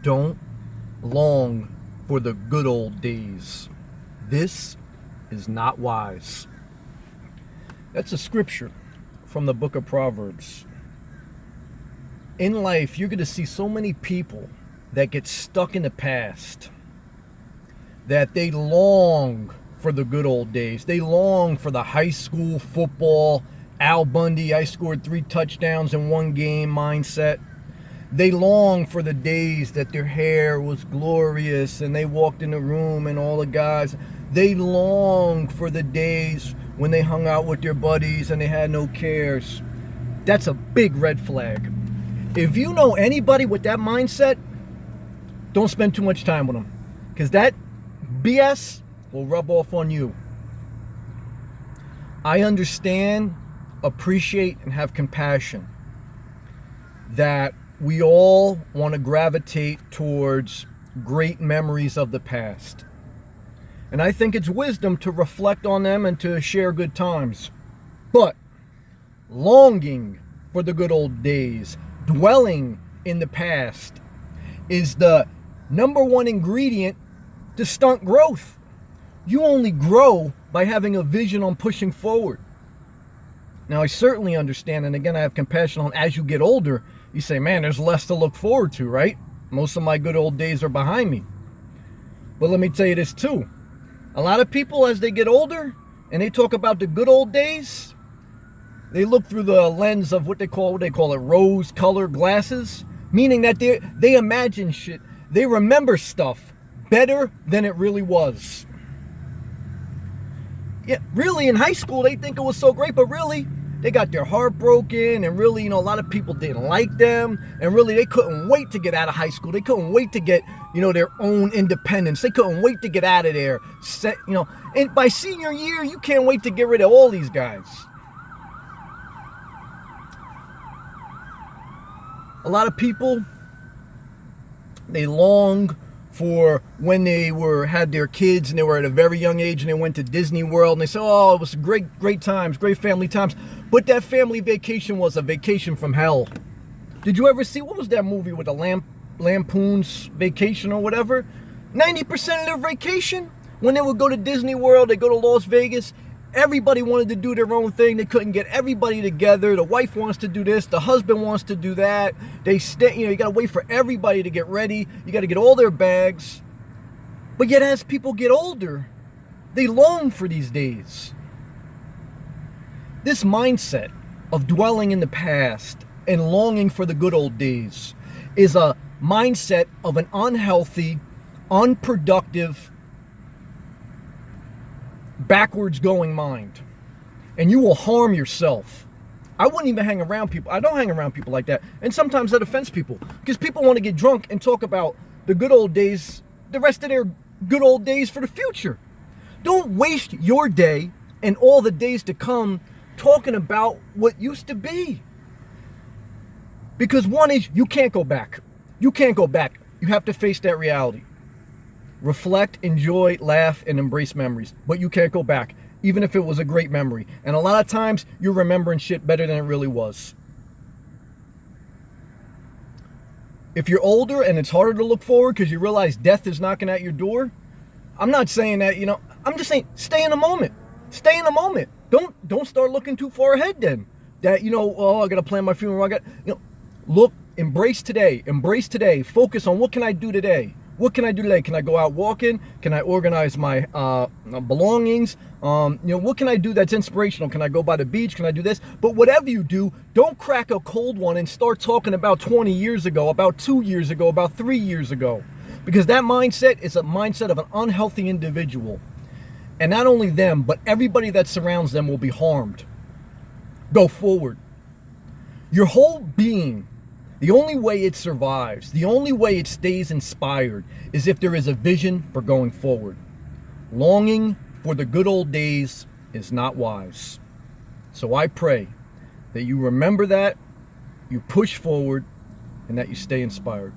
Don't long for the good old days. This is not wise. That's a scripture from the book of Proverbs. In life, you're going to see so many people that get stuck in the past, that they long for the good old days. They long for the high school football, Al Bundy, I scored 3 touchdowns in 1 game mindset. They long for the days that their hair was glorious and they walked in the room and all the guys. They long for the days when they hung out with their buddies and they had no cares. That's a big red flag. If you know anybody with that mindset, don't spend too much time with them, because that BS will rub off on you. I understand, appreciate, and have compassion that we all want to gravitate towards great memories of the past. And I think it's wisdom to reflect on them and to share good times. But longing for the good old days, dwelling in the past, is the number one ingredient to stunt growth. You only grow by having a vision on pushing forward. Now, I certainly understand, and again, I have compassion on as you get older, you say, man, there's less to look forward to, right? Most of my good old days are behind me. But let me tell you this too. A lot of people, as they get older and they talk about the good old days, they look through the lens of what they call it, rose-colored glasses, meaning that they imagine shit, they remember stuff better than it really was. Yeah, really, in high school, they think it was so great, but really, they got their heart broken, and really, a lot of people didn't like them, and really, they couldn't wait to get out of high school. They couldn't wait to get, their own independence. They couldn't wait to get out of there. And by senior year, you can't wait to get rid of all these guys. A lot of people, they long for when they had their kids and they were at a very young age and they went to Disney World and they said, oh, it was great times, great family times. But that family vacation was a vacation from hell. Did you ever see, what was that movie with the Lampoon's Vacation or whatever? 90% of their vacation, when they would go to Disney World, they go to Las Vegas, everybody wanted to do their own thing. They couldn't get everybody together. The wife wants to do this. The husband wants to do that. You got to wait for everybody to get ready. You got to get all their bags. But yet as people get older, they long for these days. This mindset of dwelling in the past and longing for the good old days is a mindset of an unhealthy, unproductive, backwards going mind, and you will harm yourself. I wouldn't even hang around people. I don't hang around people like that, and sometimes that offends people because people want to get drunk and talk about the good old days, the rest of their good old days for the future. Don't waste your day and all the days to come talking about what used to be, because one is, you can't go back. You have to face that reality. Reflect, enjoy, laugh, and embrace memories. But you can't go back, even if it was a great memory. And a lot of times, you're remembering shit better than it really was. If you're older and it's harder to look forward because you realize death is knocking at your door, I'm not saying that, I'm just saying, stay in the moment. Stay in the moment. Don't start looking too far ahead then. That, I got to plan my funeral. Look, embrace today. Focus on what can I do today. What can I do today? Can I go out walking? Can I organize my belongings? What can I do that's inspirational? Can I go by the beach? Can I do this? But whatever you do, don't crack a cold one and start talking about 20 years ago, about 2 years ago, about 3 years ago. Because that mindset is a mindset of an unhealthy individual. And not only them, but everybody that surrounds them will be harmed. Go forward. Your whole being, the only way it survives, the only way it stays inspired, is if there is a vision for going forward. Longing for the good old days is not wise. So I pray that you remember that, you push forward, and that you stay inspired.